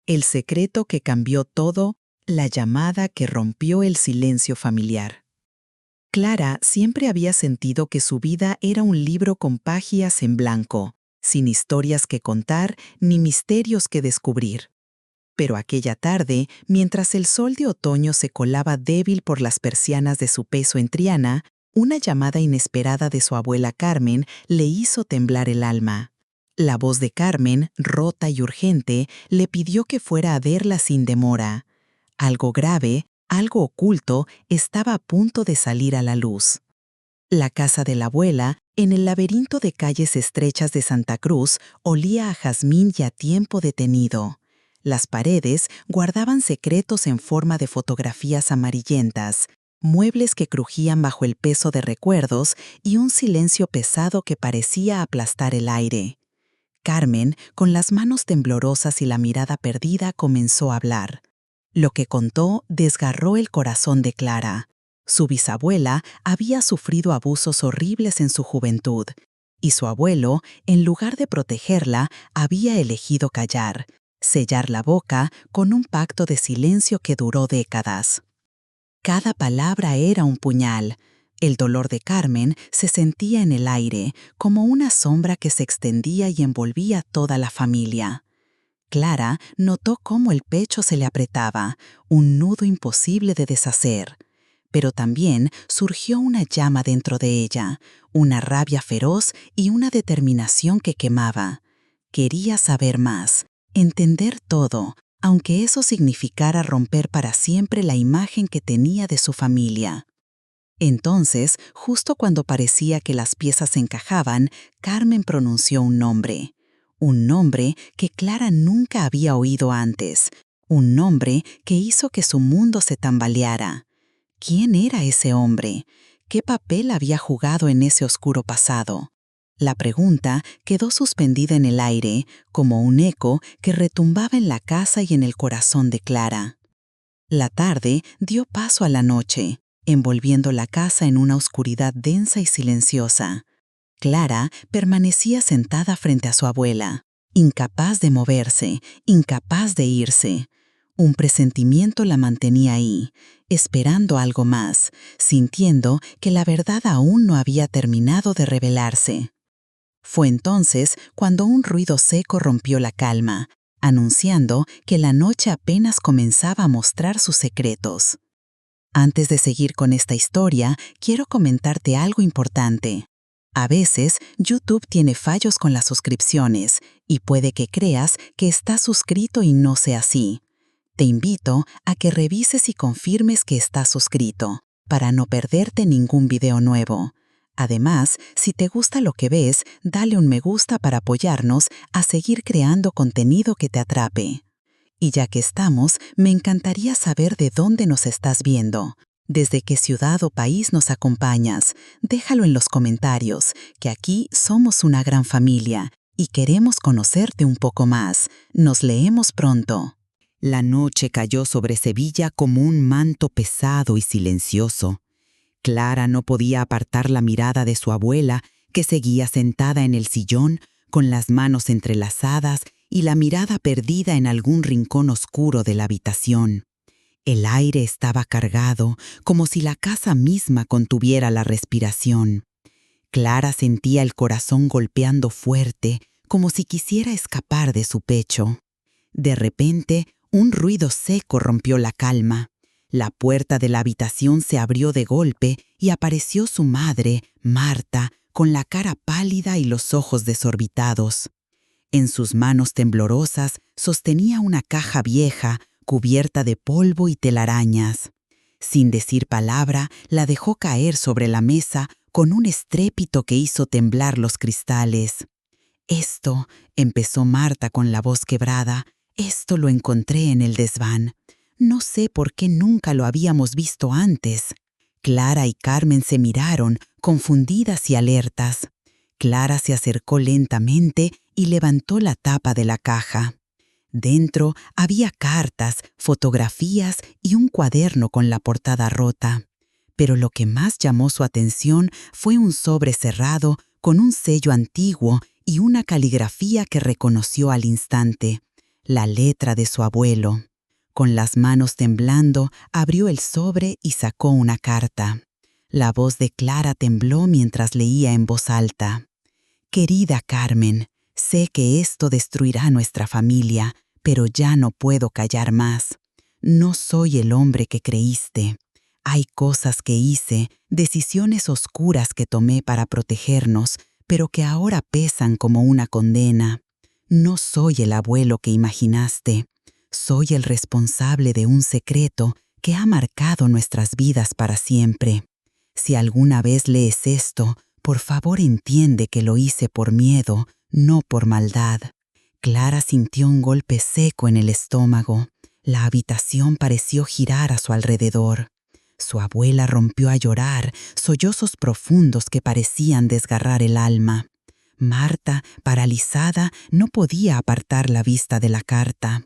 El secreto que cambió todo, la llamada que rompió el silencio familiar. Clara siempre había sentido que su vida era un libro con páginas en blanco, sin historias que contar ni misterios que descubrir. Pero aquella tarde, mientras el sol de otoño se colaba débil por las persianas de su peso en Triana, una llamada inesperada de su abuela Carmen le hizo temblar el alma. La voz de Carmen, rota y urgente, le pidió que fuera a verla sin demora. Algo grave, algo oculto, estaba a punto de salir a la luz. La casa de la abuela, en el laberinto de calles estrechas de Santa Cruz, olía a jazmín y a tiempo detenido. Las paredes guardaban secretos en forma de fotografías amarillentas, muebles que crujían bajo el peso de recuerdos y un silencio pesado que parecía aplastar el aire. Carmen, con las manos temblorosas y la mirada perdida, comenzó a hablar. Lo que contó desgarró el corazón de Clara. Su bisabuela había sufrido abusos horribles en su juventud, y su abuelo, en lugar de protegerla, había elegido callar, sellar la boca con un pacto de silencio que duró décadas. Cada palabra era un puñal. El dolor de Carmen se sentía en el aire, como una sombra que se extendía y envolvía toda la familia. Clara notó cómo el pecho se le apretaba, un nudo imposible de deshacer. Pero también surgió una llama dentro de ella, una rabia feroz y una determinación que quemaba. Quería saber más, entender todo, aunque eso significara romper para siempre la imagen que tenía de su familia. Entonces, justo cuando parecía que las piezas encajaban, Carmen pronunció un nombre que Clara nunca había oído antes, un nombre que hizo que su mundo se tambaleara. ¿Quién era ese hombre? ¿Qué papel había jugado en ese oscuro pasado? La pregunta quedó suspendida en el aire, como un eco que retumbaba en la casa y en el corazón de Clara. La tarde dio paso a la noche, envolviendo la casa en una oscuridad densa y silenciosa. Clara permanecía sentada frente a su abuela, incapaz de moverse, incapaz de irse. Un presentimiento la mantenía ahí, esperando algo más, sintiendo que la verdad aún no había terminado de revelarse. Fue entonces cuando un ruido seco rompió la calma, anunciando que la noche apenas comenzaba a mostrar sus secretos. Antes de seguir con esta historia, quiero comentarte algo importante. A veces, YouTube tiene fallos con las suscripciones y puede que creas que estás suscrito y no sea así. Te invito a que revises y confirmes que estás suscrito, para no perderte ningún video nuevo. Además, si te gusta lo que ves, dale un me gusta para apoyarnos a seguir creando contenido que te atrape. Y ya que estamos, me encantaría saber de dónde nos estás viendo. ¿Desde qué ciudad o país nos acompañas? Déjalo en los comentarios, que aquí somos una gran familia y queremos conocerte un poco más. Nos leemos pronto. La noche cayó sobre Sevilla como un manto pesado y silencioso. Clara no podía apartar la mirada de su abuela, que seguía sentada en el sillón, con las manos entrelazadas y la mirada perdida en algún rincón oscuro de la habitación. El aire estaba cargado, como si la casa misma contuviera la respiración. Clara sentía el corazón golpeando fuerte, como si quisiera escapar de su pecho. De repente, un ruido seco rompió la calma. La puerta de la habitación se abrió de golpe y apareció su madre, Marta, con la cara pálida y los ojos desorbitados. En sus manos temblorosas sostenía una caja vieja, cubierta de polvo y telarañas. Sin decir palabra, la dejó caer sobre la mesa con un estrépito que hizo temblar los cristales. «Esto», empezó Marta con la voz quebrada, «esto lo encontré en el desván. No sé por qué nunca lo habíamos visto antes». Clara y Carmen se miraron, confundidas y alertas. Clara se acercó lentamente y levantó la tapa de la caja. Dentro había cartas, fotografías y un cuaderno con la portada rota. Pero lo que más llamó su atención fue un sobre cerrado con un sello antiguo y una caligrafía que reconoció al instante. la letra de su abuelo. Con las manos temblando, abrió el sobre y sacó una carta. La voz de Clara tembló mientras leía en voz alta. Querida Carmen, sé que esto destruirá nuestra familia, pero ya no puedo callar más. No soy el hombre que creíste. Hay cosas que hice, decisiones oscuras que tomé para protegernos, pero que ahora pesan como una condena. No soy el abuelo que imaginaste. Soy el responsable de un secreto que ha marcado nuestras vidas para siempre. Si alguna vez lees esto, por favor entiende que lo hice por miedo, no por maldad. Clara sintió un golpe seco en el estómago. La habitación pareció girar a su alrededor. Su abuela rompió a llorar, sollozos profundos que parecían desgarrar el alma. Marta, paralizada, no podía apartar la vista de la carta.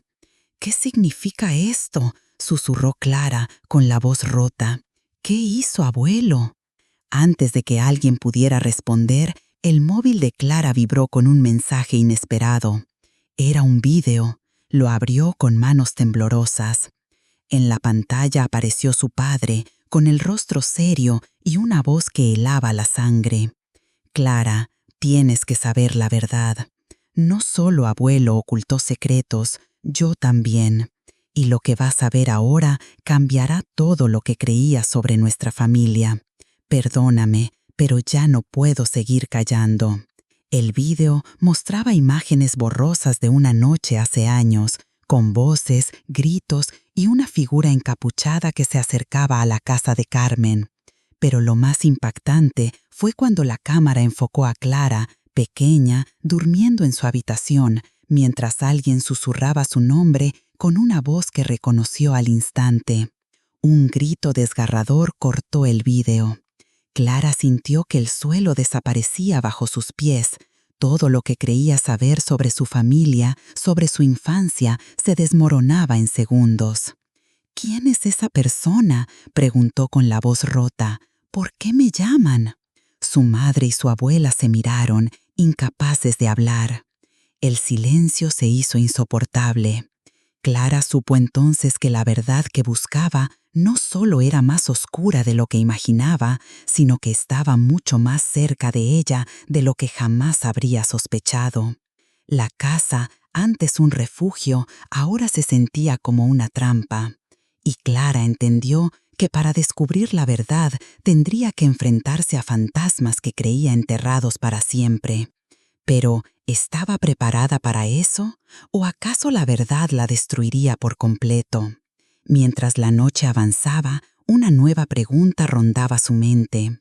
«¿Qué significa esto?», susurró Clara con la voz rota. «¿Qué hizo, abuelo?». Antes de que alguien pudiera responder, el móvil de Clara vibró con un mensaje inesperado. Era un vídeo. Lo abrió con manos temblorosas. En la pantalla apareció su padre, con el rostro serio y una voz que helaba la sangre. «Clara, tienes que saber la verdad. No solo abuelo ocultó secretos, yo también. Y lo que vas a ver ahora cambiará todo lo que creías sobre nuestra familia. Perdóname, pero ya no puedo seguir callando». El vídeo mostraba imágenes borrosas de una noche hace años, con voces, gritos y una figura encapuchada que se acercaba a la casa de Carmen. Pero lo más impactante fue cuando la cámara enfocó a Clara, pequeña, durmiendo en su habitación, mientras alguien susurraba su nombre con una voz que reconoció al instante. Un grito desgarrador cortó el vídeo. Clara sintió que el suelo desaparecía bajo sus pies. Todo lo que creía saber sobre su familia, sobre su infancia, se desmoronaba en segundos. «¿Quién es esa persona?», preguntó con la voz rota. «¿Por qué me llaman?». Su madre y su abuela se miraron, incapaces de hablar. El silencio se hizo insoportable. Clara supo entonces que la verdad que buscaba no solo era más oscura de lo que imaginaba, sino que estaba mucho más cerca de ella de lo que jamás habría sospechado. La casa, antes un refugio, ahora se sentía como una trampa. Y Clara entendió que para descubrir la verdad tendría que enfrentarse a fantasmas que creía enterrados para siempre. Pero, ¿estaba preparada para eso? ¿O acaso la verdad la destruiría por completo? Mientras la noche avanzaba, una nueva pregunta rondaba su mente.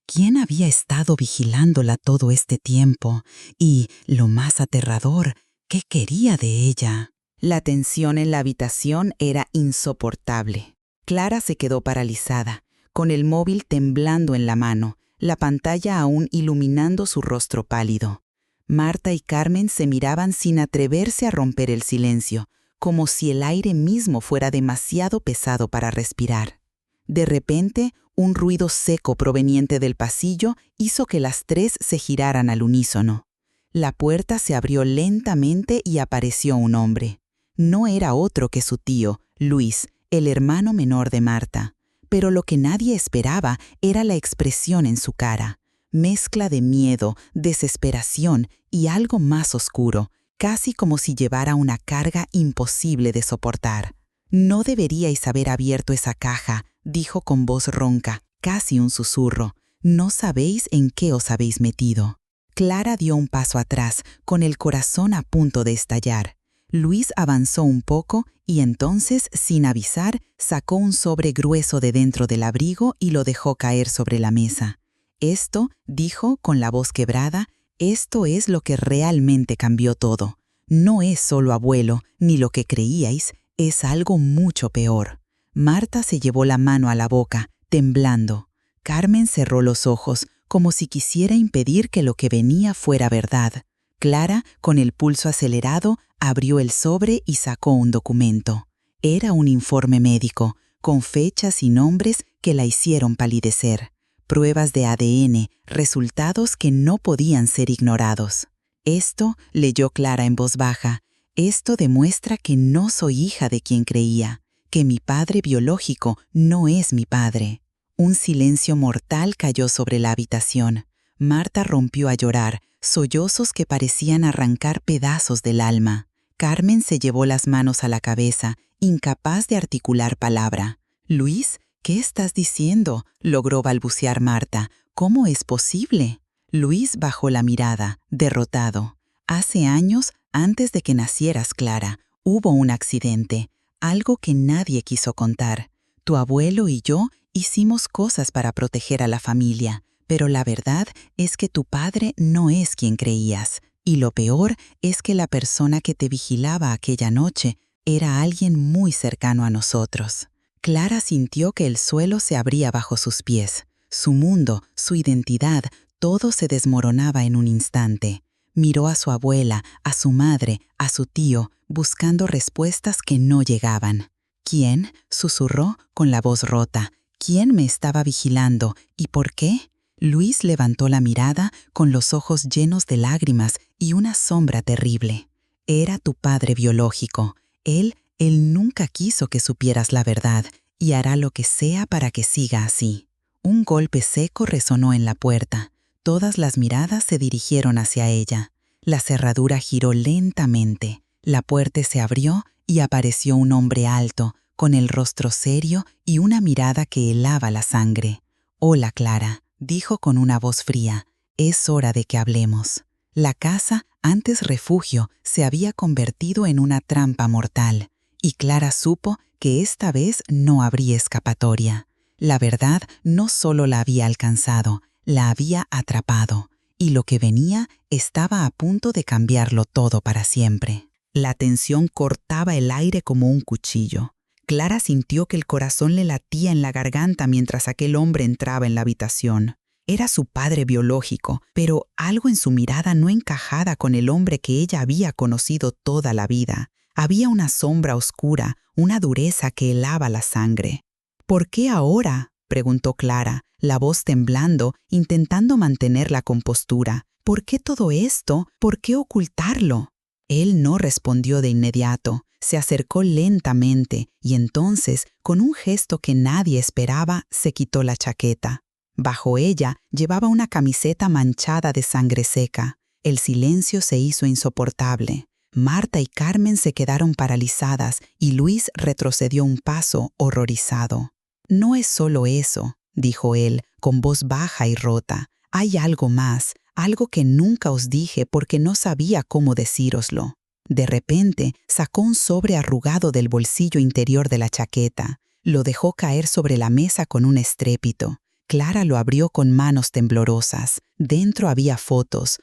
¿Quién había estado vigilándola todo este tiempo? Y, lo más aterrador, ¿qué quería de ella? La tensión en la habitación era insoportable. Clara se quedó paralizada, con el móvil temblando en la mano, la pantalla aún iluminando su rostro pálido. Marta y Carmen se miraban sin atreverse a romper el silencio, como si el aire mismo fuera demasiado pesado para respirar. De repente, un ruido seco proveniente del pasillo hizo que las tres se giraran al unísono. La puerta se abrió lentamente y apareció un hombre. No era otro que su tío, Luis, el hermano menor de Marta. Pero lo que nadie esperaba era la expresión en su cara. Mezcla de miedo, desesperación y algo más oscuro, casi como si llevara una carga imposible de soportar. «No deberíais haber abierto esa caja», dijo con voz ronca, casi un susurro. «No sabéis en qué os habéis metido». Clara dio un paso atrás, con el corazón a punto de estallar. Luis avanzó un poco y entonces, sin avisar, sacó un sobre grueso de dentro del abrigo y lo dejó caer sobre la mesa. «Esto», dijo con la voz quebrada, «esto es lo que realmente cambió todo. No es solo abuelo, ni lo que creíais, es algo mucho peor». Marta se llevó la mano a la boca, temblando. Carmen cerró los ojos, como si quisiera impedir que lo que venía fuera verdad. Clara, con el pulso acelerado, abrió el sobre y sacó un documento. Era un informe médico, con fechas y nombres que la hicieron palidecer. Pruebas de ADN, resultados que no podían ser ignorados. «Esto», leyó Clara en voz baja, Esto demuestra que no soy hija de quien creía, que mi padre biológico no es mi padre. Un silencio mortal cayó sobre la habitación. Marta rompió a llorar, sollozos que parecían arrancar pedazos del alma. Carmen se llevó las manos a la cabeza, incapaz de articular palabra. «Luis, ¿qué estás diciendo?», logró balbucear Marta. «¿Cómo es posible?». Luis bajó la mirada, derrotado. «Hace años, antes de que nacieras, Clara, hubo un accidente, algo que nadie quiso contar. Tu abuelo y yo hicimos cosas para proteger a la familia, pero la verdad es que tu padre no es quien creías. Y lo peor es que la persona que te vigilaba aquella noche era alguien muy cercano a nosotros». Clara sintió que el suelo se abría bajo sus pies. Su mundo, su identidad, todo se desmoronaba en un instante. Miró a su abuela, a su madre, a su tío, buscando respuestas que no llegaban. «¿Quién?», susurró con la voz rota. «¿Quién me estaba vigilando? ¿Y por qué?». Luis levantó la mirada con los ojos llenos de lágrimas y una sombra terrible. «Era tu padre biológico. Él nunca quiso que supieras la verdad y hará lo que sea para que siga así». Un golpe seco resonó en la puerta. Todas las miradas se dirigieron hacia ella. La cerradura giró lentamente. La puerta se abrió y apareció un hombre alto, con el rostro serio y una mirada que helaba la sangre. «Hola, Clara», dijo con una voz fría. «Es hora de que hablemos». La casa, antes refugio, se había convertido en una trampa mortal, y Clara supo que esta vez no habría escapatoria. La verdad no solo la había alcanzado, la había atrapado, y lo que venía estaba a punto de cambiarlo todo para siempre. La tensión cortaba el aire como un cuchillo. Clara sintió que el corazón le latía en la garganta mientras aquel hombre entraba en la habitación. Era su padre biológico, pero algo en su mirada no encajaba con el hombre que ella había conocido toda la vida. Había una sombra oscura, una dureza que helaba la sangre. «¿Por qué ahora?», preguntó Clara, la voz temblando, intentando mantener la compostura. «¿Por qué todo esto? ¿Por qué ocultarlo?». Él no respondió de inmediato. Se acercó lentamente y entonces, con un gesto que nadie esperaba, se quitó la chaqueta. Bajo ella llevaba una camiseta manchada de sangre seca. El silencio se hizo insoportable. Marta y Carmen se quedaron paralizadas y Luis retrocedió un paso, horrorizado. «No es solo eso», dijo él, con voz baja y rota. «Hay algo más, algo que nunca os dije porque no sabía cómo decíroslo». De repente sacó un sobre arrugado del bolsillo interior de la chaqueta. Lo dejó caer sobre la mesa con un estrépito. Clara lo abrió con manos temblorosas. Dentro había fotos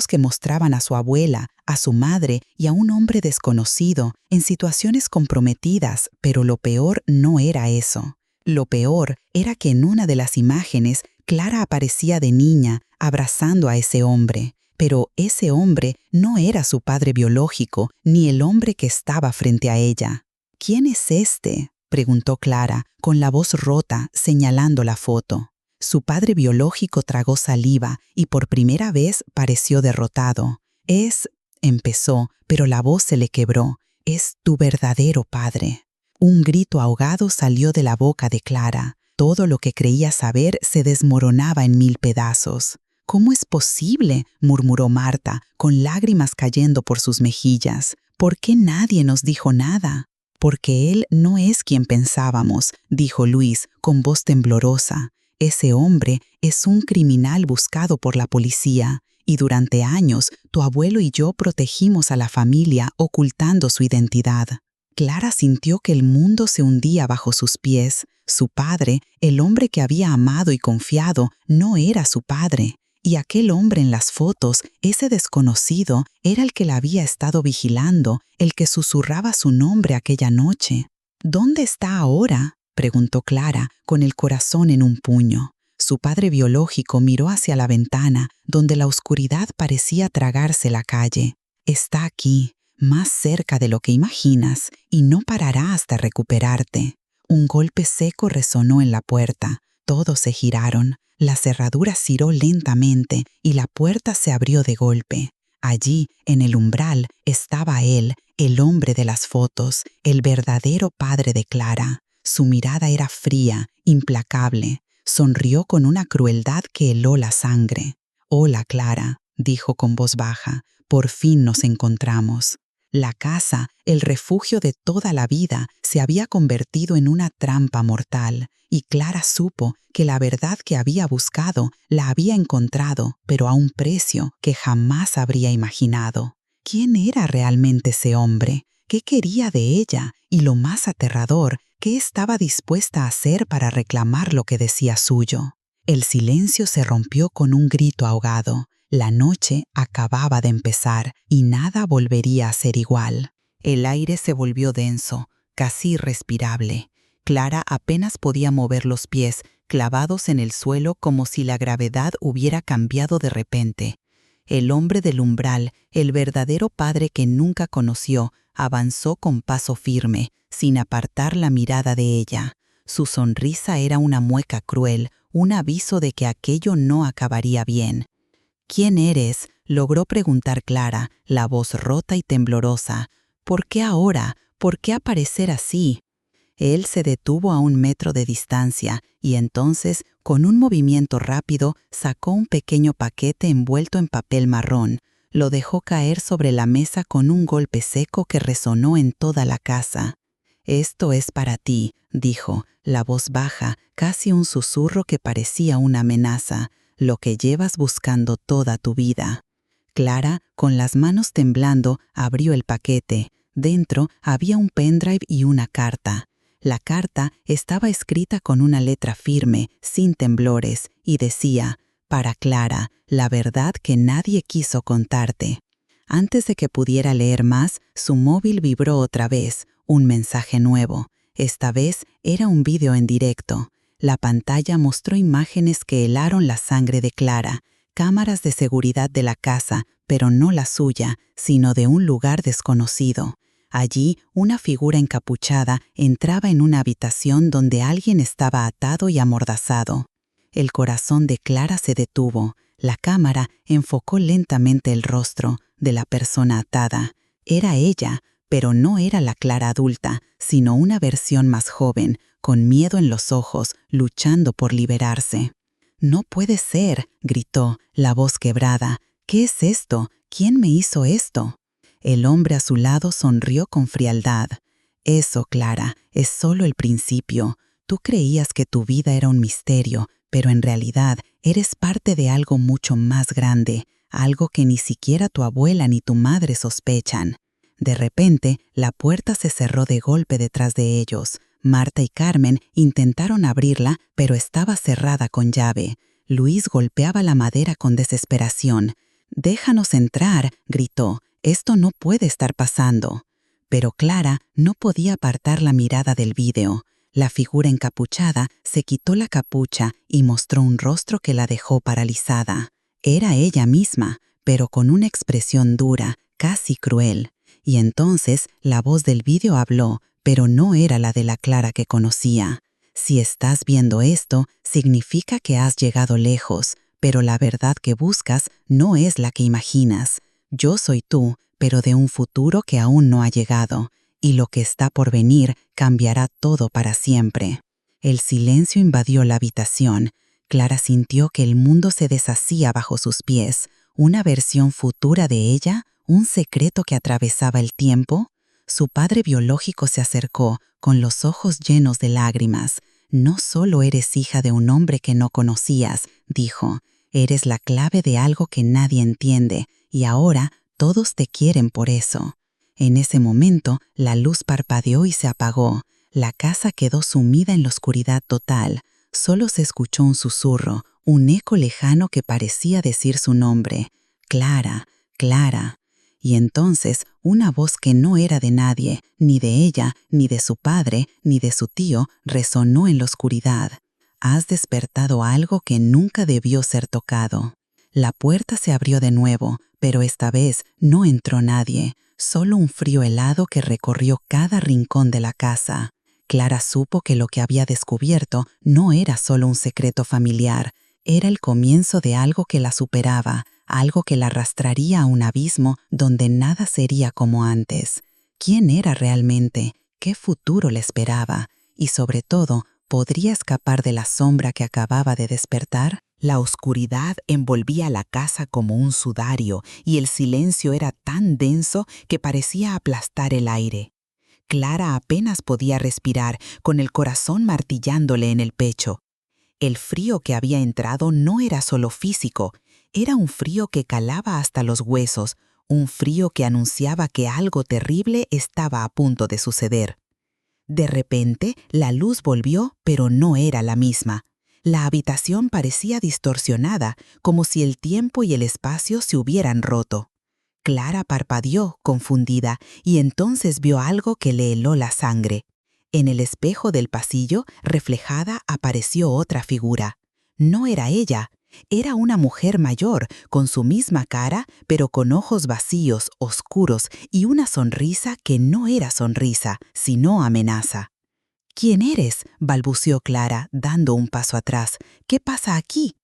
que mostraban a su abuela, a su madre y a un hombre desconocido, en situaciones comprometidas, pero lo peor no era eso. Lo peor era que en una de las imágenes, Clara aparecía de niña, abrazando a ese hombre. Pero ese hombre no era su padre biológico, ni el hombre que estaba frente a ella. «¿Quién es este?», preguntó Clara, con la voz rota, señalando la foto. Su padre biológico tragó saliva y por primera vez pareció derrotado. Empezó, pero la voz se le quebró. «Es tu verdadero padre». Un grito ahogado salió de la boca de Clara. Todo lo que creía saber se desmoronaba en 1000 pedazos. «¿Cómo es posible?», murmuró Marta, con lágrimas cayendo por sus mejillas. «¿Por qué nadie nos dijo nada?». «Porque él no es quien pensábamos», dijo Luis, con voz temblorosa. «Ese hombre es un criminal buscado por la policía, y durante años tu abuelo y yo protegimos a la familia ocultando su identidad». Clara sintió que el mundo se hundía bajo sus pies. Su padre, el hombre que había amado y confiado, no era su padre. Y aquel hombre en las fotos, ese desconocido, era el que la había estado vigilando, el que susurraba su nombre aquella noche. «¿Dónde está ahora?», preguntó Clara, con el corazón en un puño. Su padre biológico miró hacia la ventana, donde la oscuridad parecía tragarse la calle. «Está aquí, más cerca de lo que imaginas, y no parará hasta recuperarte». Un golpe seco resonó en la puerta. Todos se giraron. La cerradura giró lentamente y la puerta se abrió de golpe. Allí, en el umbral, estaba él, el hombre de las fotos, el verdadero padre de Clara. Su mirada era fría, implacable. Sonrió con una crueldad que heló la sangre. «Hola, Clara», dijo con voz baja. «Por fin nos encontramos». La casa, el refugio de toda la vida, se había convertido en una trampa mortal, y Clara supo que la verdad que había buscado la había encontrado, pero a un precio que jamás habría imaginado. ¿Quién era realmente ese hombre? ¿Qué quería de ella? Y lo más aterrador, ¿qué estaba dispuesta a hacer para reclamar lo que decía suyo? El silencio se rompió con un grito ahogado. La noche acababa de empezar y nada volvería a ser igual. El aire se volvió denso, casi irrespirable. Clara apenas podía mover los pies, clavados en el suelo como si la gravedad hubiera cambiado de repente. El hombre del umbral, el verdadero padre que nunca conoció, avanzó con paso firme, sin apartar la mirada de ella. Su sonrisa era una mueca cruel, un aviso de que aquello no acabaría bien. «¿Quién eres?», logró preguntar Clara, la voz rota y temblorosa. «¿Por qué ahora? ¿Por qué aparecer así?». Él se detuvo a 1 metro de distancia y entonces, con un movimiento rápido, sacó un pequeño paquete envuelto en papel marrón. Lo dejó caer sobre la mesa con un golpe seco que resonó en toda la casa. «Esto es para ti», dijo, la voz baja, casi un susurro que parecía una amenaza. «Lo que llevas buscando toda tu vida». Clara, con las manos temblando, abrió el paquete. Dentro había un pendrive y una carta. La carta estaba escrita con una letra firme, sin temblores, y decía: «Para Clara, la verdad que nadie quiso contarte». Antes de que pudiera leer más, su móvil vibró otra vez, un mensaje nuevo. Esta vez era un vídeo en directo. La pantalla mostró imágenes que helaron la sangre de Clara, cámaras de seguridad de la casa, pero no la suya, sino de un lugar desconocido. Allí, una figura encapuchada entraba en una habitación donde alguien estaba atado y amordazado. El corazón de Clara se detuvo. La cámara enfocó lentamente el rostro de la persona atada. Era ella, pero no era la Clara adulta, sino una versión más joven, con miedo en los ojos, luchando por liberarse. «No puede ser», gritó, la voz quebrada. «¿Qué es esto? ¿Quién me hizo esto?». El hombre a su lado sonrió con frialdad. «Eso, Clara, es solo el principio. Tú creías que tu vida era un misterio, pero en realidad eres parte de algo mucho más grande, algo que ni siquiera tu abuela ni tu madre sospechan». De repente, la puerta se cerró de golpe detrás de ellos. Marta y Carmen intentaron abrirla, pero estaba cerrada con llave. Luis golpeaba la madera con desesperación. «Déjanos entrar», gritó. «Esto no puede estar pasando». Pero Clara no podía apartar la mirada del vídeo. La figura encapuchada se quitó la capucha y mostró un rostro que la dejó paralizada. Era ella misma, pero con una expresión dura, casi cruel. Y entonces la voz del vídeo habló, pero no era la de la Clara que conocía. «Si estás viendo esto, significa que has llegado lejos, pero la verdad que buscas no es la que imaginas. Yo soy tú, pero de un futuro que aún no ha llegado, y lo que está por venir cambiará todo para siempre». El silencio invadió la habitación. Clara sintió que el mundo se deshacía bajo sus pies. ¿Una versión futura de ella? ¿Un secreto que atravesaba el tiempo? Su padre biológico se acercó, con los ojos llenos de lágrimas. «No solo eres hija de un hombre que no conocías», dijo. «Eres la clave de algo que nadie entiende, y ahora todos te quieren por eso». En ese momento, la luz parpadeó y se apagó. La casa quedó sumida en la oscuridad total. Solo se escuchó un susurro, un eco lejano que parecía decir su nombre. «Clara, Clara». Y entonces, una voz que no era de nadie, ni de ella, ni de su padre, ni de su tío, resonó en la oscuridad. «Has despertado algo que nunca debió ser tocado». La puerta se abrió de nuevo, pero esta vez no entró nadie, solo un frío helado que recorrió cada rincón de la casa. Clara supo que lo que había descubierto no era solo un secreto familiar, era el comienzo de algo que la superaba, algo que la arrastraría a un abismo donde nada sería como antes. ¿Quién era realmente? ¿Qué futuro le esperaba? Y sobre todo, ¿podría escapar de la sombra que acababa de despertar? La oscuridad envolvía la casa como un sudario y el silencio era tan denso que parecía aplastar el aire. Clara apenas podía respirar, con el corazón martillándole en el pecho. El frío que había entrado no era solo físico, era un frío que calaba hasta los huesos, un frío que anunciaba que algo terrible estaba a punto de suceder. De repente, la luz volvió, pero no era la misma. La habitación parecía distorsionada, como si el tiempo y el espacio se hubieran roto. Clara parpadeó, confundida, y entonces vio algo que le heló la sangre. En el espejo del pasillo, reflejada, apareció otra figura. No era ella. Era una mujer mayor, con su misma cara, pero con ojos vacíos, oscuros, y una sonrisa que no era sonrisa, sino amenaza. «¿Quién eres?», balbuceó Clara, dando un paso atrás. «¿Qué pasa aquí?».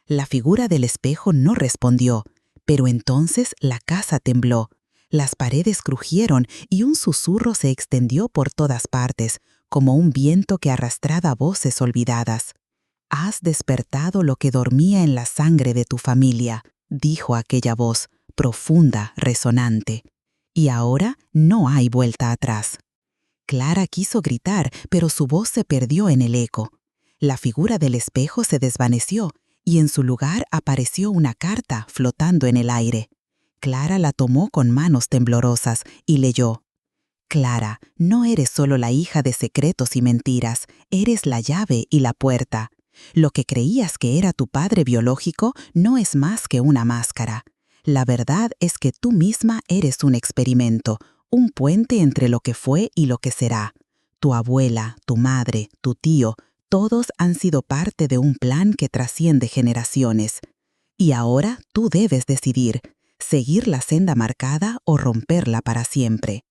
La figura del espejo no respondió, pero entonces la casa tembló. Las paredes crujieron y un susurro se extendió por todas partes, como un viento que arrastraba voces olvidadas. «Has despertado lo que dormía en la sangre de tu familia», dijo aquella voz, profunda, resonante. «Y ahora no hay vuelta atrás». Clara quiso gritar, pero su voz se perdió en el eco. La figura del espejo se desvaneció y en su lugar apareció una carta flotando en el aire. Clara la tomó con manos temblorosas y leyó: «Clara, no eres solo la hija de secretos y mentiras, eres la llave y la puerta. Lo que creías que era tu padre biológico no es más que una máscara. La verdad es que tú misma eres un experimento, un puente entre lo que fue y lo que será. Tu abuela, tu madre, tu tío, todos han sido parte de un plan que trasciende generaciones. Y ahora tú debes decidir, seguir la senda marcada o romperla para siempre».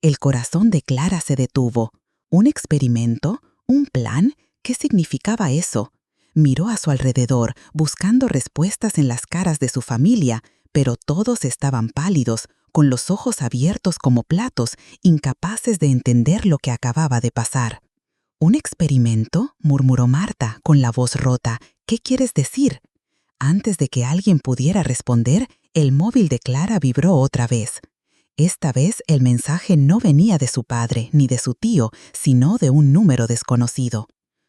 El corazón de Clara se detuvo. ¿Un experimento? ¿Un plan? ¿Qué significaba eso? Miró a su alrededor, buscando respuestas en las caras de su familia, pero todos estaban pálidos, con los ojos abiertos como platos, incapaces de entender lo que acababa de pasar. «¿Un experimento?», murmuró Marta, con la voz rota. «¿Qué quieres decir?». Antes de que alguien pudiera responder, el móvil de Clara vibró otra vez. Esta vez el mensaje no venía de su padre ni de su tío, sino de un número desconocido.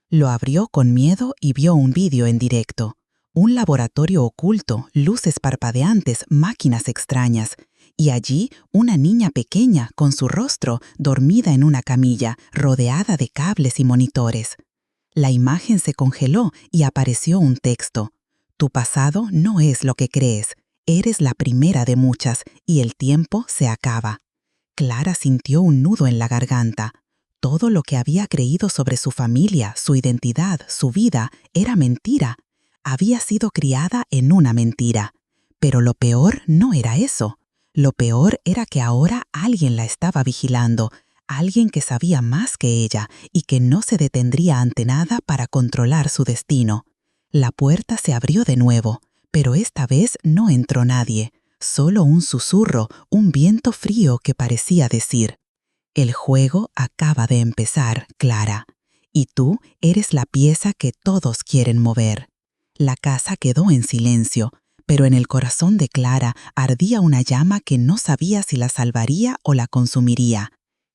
Lo abrió con miedo y vio un vídeo en directo. Un laboratorio oculto, luces parpadeantes, máquinas extrañas. Y allí una niña pequeña con su rostro dormida en una camilla, rodeada de cables y monitores. La imagen se congeló y apareció un texto. «Tu pasado no es lo que crees. Eres la primera de muchas y el tiempo se acaba». Clara sintió un nudo en la garganta. Todo lo que había creído sobre su familia, su identidad, su vida, era mentira. Había sido criada en una mentira. Pero lo peor no era eso. Lo peor era que ahora alguien la estaba vigilando, alguien que sabía más que ella y que no se detendría ante nada para controlar su destino. La puerta se abrió de nuevo, pero esta vez no entró nadie, solo un susurro, un viento frío que parecía decir: «El juego acaba de empezar, Clara, y tú eres la pieza que todos quieren mover». La casa quedó en silencio, pero en el corazón de Clara ardía una llama que no sabía si la salvaría o la consumiría.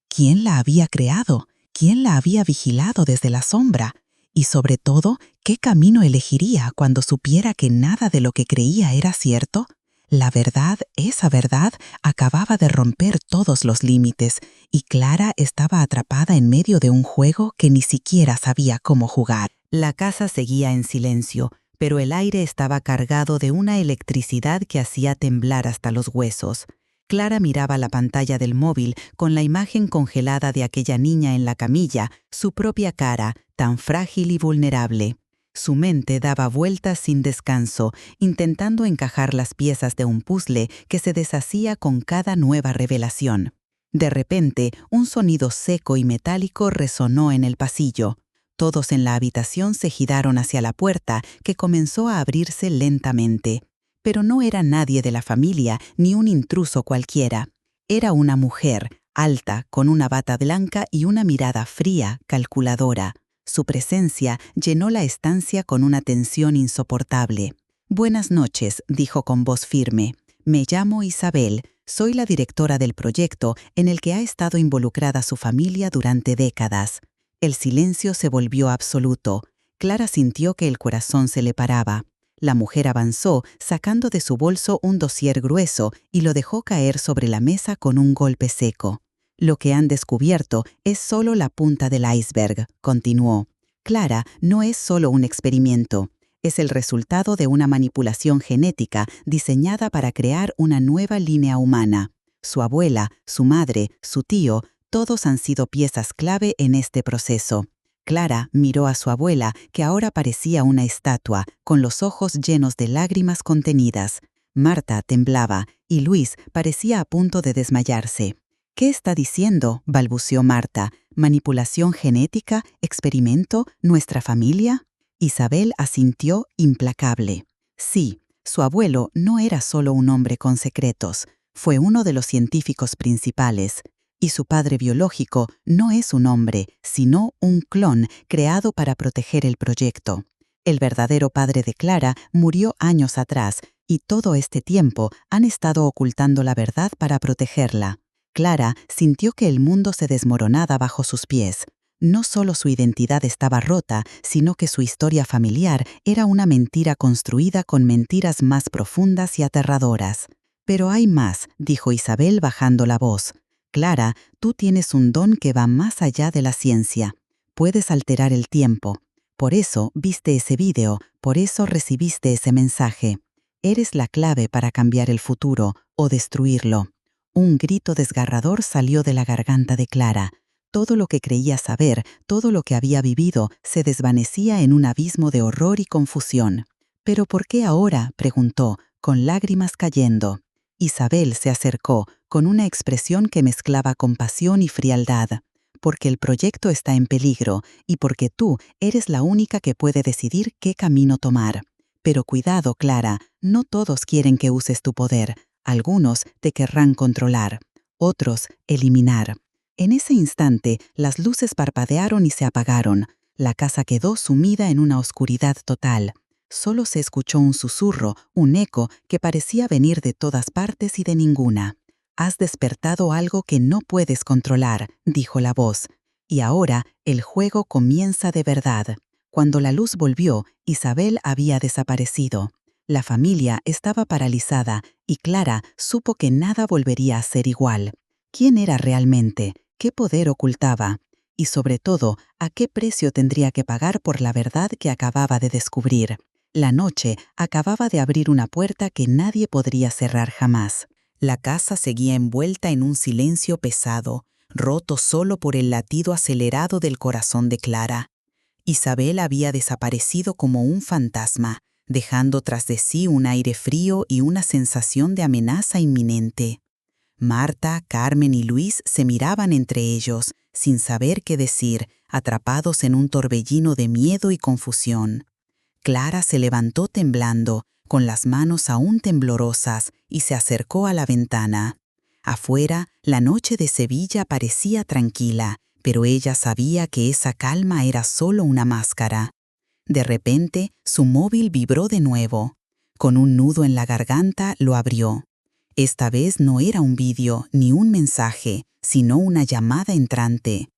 ¿Quién la había creado? ¿Quién la había vigilado desde la sombra? Y sobre todo, ¿qué camino elegiría cuando supiera que nada de lo que creía era cierto? La verdad, esa verdad, acababa de romper todos los límites, y Clara estaba atrapada en medio de un juego que ni siquiera sabía cómo jugar. La casa seguía en silencio, pero el aire estaba cargado de una electricidad que hacía temblar hasta los huesos. Clara miraba la pantalla del móvil con la imagen congelada de aquella niña en la camilla, su propia cara, tan frágil y vulnerable. Su mente daba vueltas sin descanso, intentando encajar las piezas de un puzzle que se deshacía con cada nueva revelación. De repente, un sonido seco y metálico resonó en el pasillo. Todos en la habitación se giraron hacia la puerta, que comenzó a abrirse lentamente. Pero no era nadie de la familia, ni un intruso cualquiera. Era una mujer, alta, con una bata blanca y una mirada fría, calculadora. Su presencia llenó la estancia con una tensión insoportable. «Buenas noches», dijo con voz firme. «Me llamo Isabel. Soy la directora del proyecto en el que ha estado involucrada su familia durante décadas». El silencio se volvió absoluto. Clara sintió que el corazón se le paraba. La mujer avanzó, sacando de su bolso un dossier grueso y lo dejó caer sobre la mesa con un golpe seco. «Lo que han descubierto es solo la punta del iceberg», continuó. «Clara no es solo un experimento. Es el resultado de una manipulación genética diseñada para crear una nueva línea humana. Su abuela, su madre, su tío, todos han sido piezas clave en este proceso». Clara miró a su abuela, que ahora parecía una estatua, con los ojos llenos de lágrimas contenidas. Marta temblaba y Luis parecía a punto de desmayarse. «¿Qué está diciendo?», balbuceó Marta. «¿Manipulación genética? ¿Experimento? ¿Nuestra familia?». Isabel asintió implacable. Sí, su abuelo no era solo un hombre con secretos, fue uno de los científicos principales. Y su padre biológico no es un hombre, sino un clon creado para proteger el proyecto. El verdadero padre de Clara murió años atrás y todo este tiempo han estado ocultando la verdad para protegerla. Clara sintió que el mundo se desmoronaba bajo sus pies. No solo su identidad estaba rota, sino que su historia familiar era una mentira construida con mentiras más profundas y aterradoras. «Pero hay más», dijo Isabel bajando la voz. «Clara, tú tienes un don que va más allá de la ciencia. Puedes alterar el tiempo. Por eso viste ese video, por eso recibiste ese mensaje. Eres la clave para cambiar el futuro o destruirlo». Un grito desgarrador salió de la garganta de Clara. Todo lo que creía saber, todo lo que había vivido, se desvanecía en un abismo de horror y confusión. «¿Pero por qué ahora?», preguntó, con lágrimas cayendo. Isabel se acercó, con una expresión que mezclaba compasión y frialdad. «Porque el proyecto está en peligro y porque tú eres la única que puede decidir qué camino tomar. Pero cuidado, Clara, no todos quieren que uses tu poder. Algunos te querrán controlar, otros eliminar». En ese instante, las luces parpadearon y se apagaron. La casa quedó sumida en una oscuridad total. Solo se escuchó un susurro, un eco que parecía venir de todas partes y de ninguna. «Has despertado algo que no puedes controlar», dijo la voz. «Y ahora el juego comienza de verdad». Cuando la luz volvió, Isabel había desaparecido. La familia estaba paralizada y Clara supo que nada volvería a ser igual. ¿Quién era realmente? ¿Qué poder ocultaba? Y sobre todo, ¿a qué precio tendría que pagar por la verdad que acababa de descubrir? La noche acababa de abrir una puerta que nadie podría cerrar jamás. La casa seguía envuelta en un silencio pesado, roto solo por el latido acelerado del corazón de Clara. Isabel había desaparecido como un fantasma, dejando tras de sí un aire frío y una sensación de amenaza inminente. Marta, Carmen y Luis se miraban entre ellos, sin saber qué decir, atrapados en un torbellino de miedo y confusión. Clara se levantó temblando, con las manos aún temblorosas, y se acercó a la ventana. Afuera, la noche de Sevilla parecía tranquila, pero ella sabía que esa calma era solo una máscara. De repente, su móvil vibró de nuevo. Con un nudo en la garganta, lo abrió. Esta vez no era un vídeo ni un mensaje, sino una llamada entrante.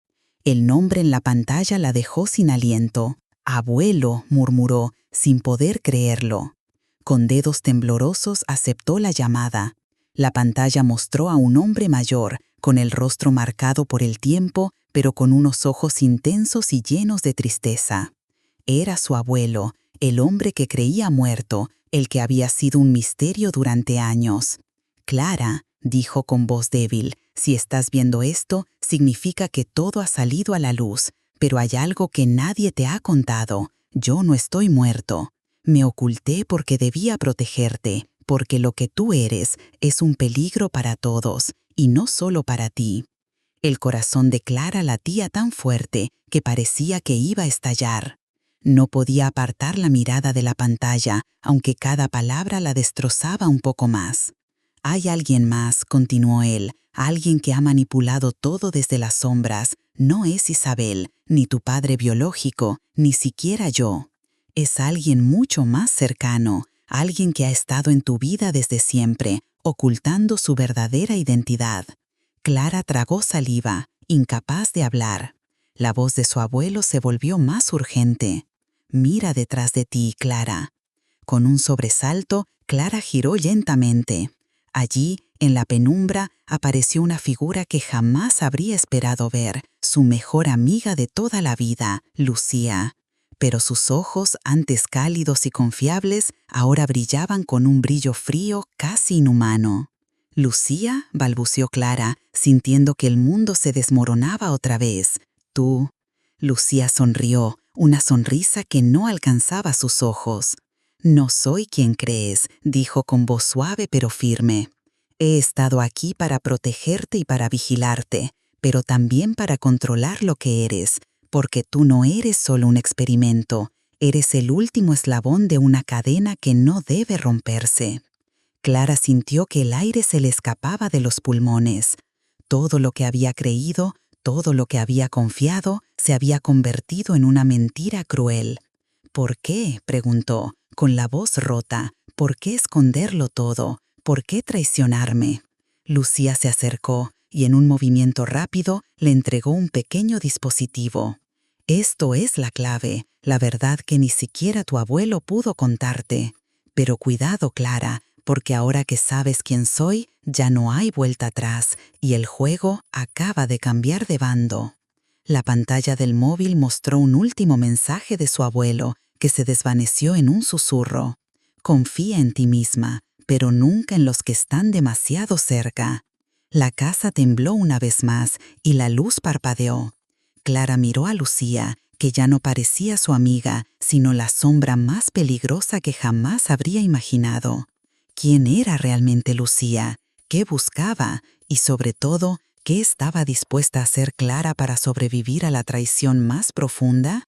El nombre en la pantalla la dejó sin aliento. «Abuelo», murmuró, sin poder creerlo. Con dedos temblorosos aceptó la llamada. La pantalla mostró a un hombre mayor, con el rostro marcado por el tiempo, pero con unos ojos intensos y llenos de tristeza. Era su abuelo, el hombre que creía muerto, el que había sido un misterio durante años. «Clara», dijo con voz débil, «si estás viendo esto, significa que todo ha salido a la luz, pero hay algo que nadie te ha contado. Yo no estoy muerto. Me oculté porque debía protegerte, porque lo que tú eres es un peligro para todos, y no solo para ti». El corazón de Clara latía tan fuerte que parecía que iba a estallar. No podía apartar la mirada de la pantalla, aunque cada palabra la destrozaba un poco más. «Hay alguien más», continuó él, Alguien que ha manipulado todo desde las sombras no es Isabel, ni tu padre biológico, ni siquiera yo. Es alguien mucho más cercano, alguien que ha estado en tu vida desde siempre, ocultando su verdadera identidad. Clara tragó saliva, incapaz de hablar. La voz de su abuelo se volvió más urgente. «Mira detrás de ti, Clara». Con un sobresalto, Clara giró lentamente. Allí, en la penumbra, apareció una figura que jamás habría esperado ver, su mejor amiga de toda la vida, Lucía. Pero sus ojos, antes cálidos y confiables, ahora brillaban con un brillo frío casi inhumano. «¿Lucía?», balbuceó Clara, sintiendo que el mundo se desmoronaba otra vez. «Tú». Lucía sonrió, una sonrisa que no alcanzaba sus ojos. «No soy quien crees», dijo con voz suave pero firme. «He estado aquí para protegerte y para vigilarte, pero también para controlar lo que eres, porque tú no eres solo un experimento, eres el último eslabón de una cadena que no debe romperse». Clara sintió que el aire se le escapaba de los pulmones. Todo lo que había creído, todo lo que había confiado, se había convertido en una mentira cruel. «¿Por qué?», preguntó, con la voz rota. «¿Por qué esconderlo todo? ¿Por qué traicionarme?». Lucía se acercó y en un movimiento rápido le entregó un pequeño dispositivo. «Esto es la clave, la verdad que ni siquiera tu abuelo pudo contarte. Pero cuidado, Clara, porque ahora que sabes quién soy, ya no hay vuelta atrás y el juego acaba de cambiar de bando». La pantalla del móvil mostró un último mensaje de su abuelo, que se desvaneció en un susurro. «Confía en ti misma, pero nunca en los que están demasiado cerca». La casa tembló una vez más y la luz parpadeó. Clara miró a Lucía, que ya no parecía su amiga, sino la sombra más peligrosa que jamás habría imaginado. ¿Quién era realmente Lucía? ¿Qué buscaba? Y sobre todo, ¿qué estaba dispuesta a hacer Clara para sobrevivir a la traición más profunda?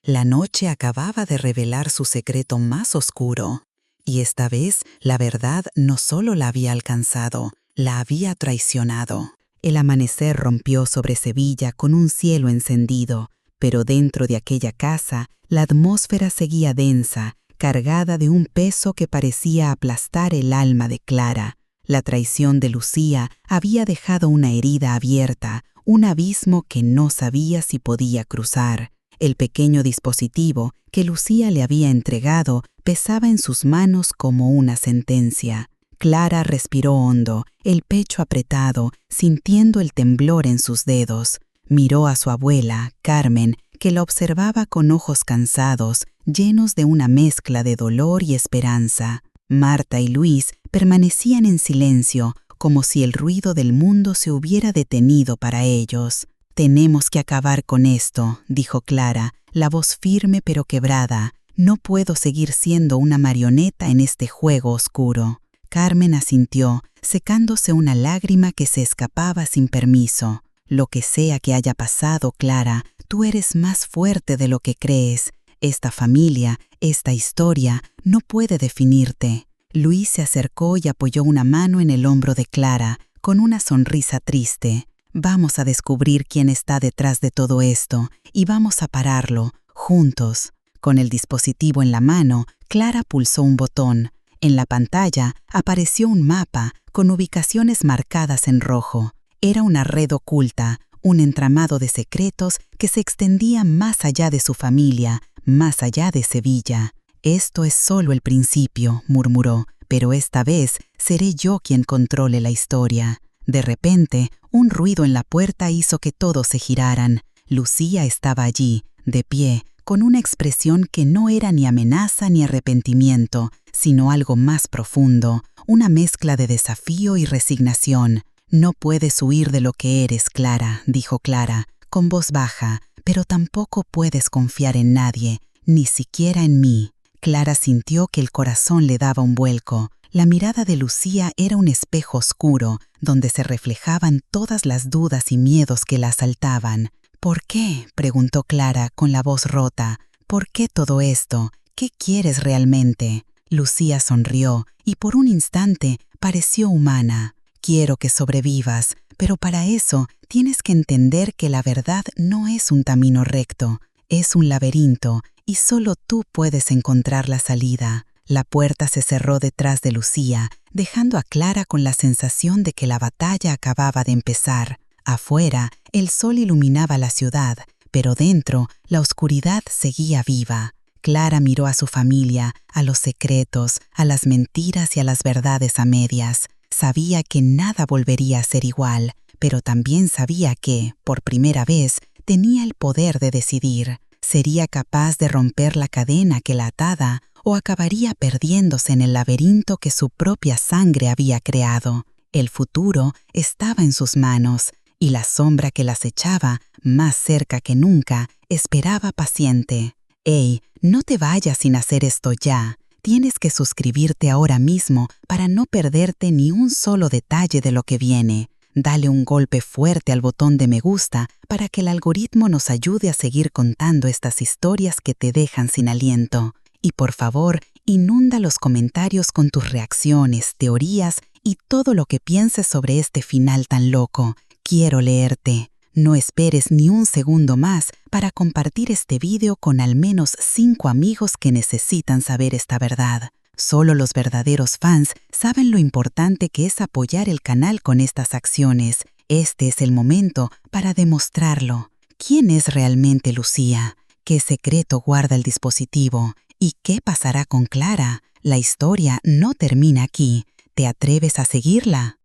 La noche acababa de revelar su secreto más oscuro. Y esta vez, la verdad no solo la había alcanzado, la había traicionado. El amanecer rompió sobre Sevilla con un cielo encendido, pero dentro de aquella casa, la atmósfera seguía densa, cargada de un peso que parecía aplastar el alma de Clara. La traición de Lucía había dejado una herida abierta, un abismo que no sabía si podía cruzar. El pequeño dispositivo que Lucía le había entregado pesaba en sus manos como una sentencia. Clara respiró hondo, el pecho apretado, sintiendo el temblor en sus dedos. Miró a su abuela, Carmen, que la observaba con ojos cansados, llenos de una mezcla de dolor y esperanza. Marta y Luis permanecían en silencio, como si el ruido del mundo se hubiera detenido para ellos. «Tenemos que acabar con esto», dijo Clara, la voz firme pero quebrada. «No puedo seguir siendo una marioneta en este juego oscuro». Carmen asintió, secándose una lágrima que se escapaba sin permiso. «Lo que sea que haya pasado, Clara, tú eres más fuerte de lo que crees. Esta familia, esta historia, no puede definirte». Luis se acercó y apoyó una mano en el hombro de Clara, con una sonrisa triste. «Vamos a descubrir quién está detrás de todo esto, y vamos a pararlo, juntos». Con el dispositivo en la mano, Clara pulsó un botón. En la pantalla apareció un mapa con ubicaciones marcadas en rojo. Era una red oculta, un entramado de secretos que se extendía más allá de su familia, más allá de Sevilla. «Esto es solo el principio», murmuró, «pero esta vez seré yo quien controle la historia». De repente, un ruido en la puerta hizo que todos se giraran. Lucía estaba allí, de pie, con una expresión que no era ni amenaza ni arrepentimiento, sino algo más profundo, una mezcla de desafío y resignación. «No puedes huir de lo que eres, Clara», dijo Clara, con voz baja, «pero tampoco puedes confiar en nadie, ni siquiera en mí». Clara sintió que el corazón le daba un vuelco. La mirada de Lucía era un espejo oscuro, donde se reflejaban todas las dudas y miedos que la asaltaban. «¿Por qué?», preguntó Clara con la voz rota. «¿Por qué todo esto? ¿Qué quieres realmente?». Lucía sonrió y por un instante pareció humana. «Quiero que sobrevivas, pero para eso tienes que entender que la verdad no es un camino recto, es un laberinto y solo tú puedes encontrar la salida. La puerta se cerró detrás de Lucía, dejando a Clara con la sensación de que la batalla acababa de empezar. Afuera, el sol iluminaba la ciudad, pero dentro, la oscuridad seguía viva. Clara miró a su familia, a los secretos, a las mentiras y a las verdades a medias. Sabía que nada volvería a ser igual, pero también sabía que, por primera vez, tenía el poder de decidir. Sería capaz de romper la cadena que la ataba o acabaría perdiéndose en el laberinto que su propia sangre había creado. El futuro estaba en sus manos y la sombra que las echaba, más cerca que nunca, esperaba paciente. ¡Ey, no te vayas sin hacer esto ya! Tienes que suscribirte ahora mismo para no perderte ni un solo detalle de lo que viene. Dale un golpe fuerte al botón de me gusta para que el algoritmo nos ayude a seguir contando estas historias que te dejan sin aliento. Y por favor, inunda los comentarios con tus reacciones, teorías y todo lo que pienses sobre este final tan loco. Quiero leerte. No esperes ni un segundo más para compartir este video con al menos 5 amigos que necesitan saber esta verdad. Solo los verdaderos fans saben lo importante que es apoyar el canal con estas acciones. Este es el momento para demostrarlo. ¿Quién es realmente Lucía? ¿Qué secreto guarda el dispositivo? ¿Y qué pasará con Clara? La historia no termina aquí. ¿Te atreves a seguirla?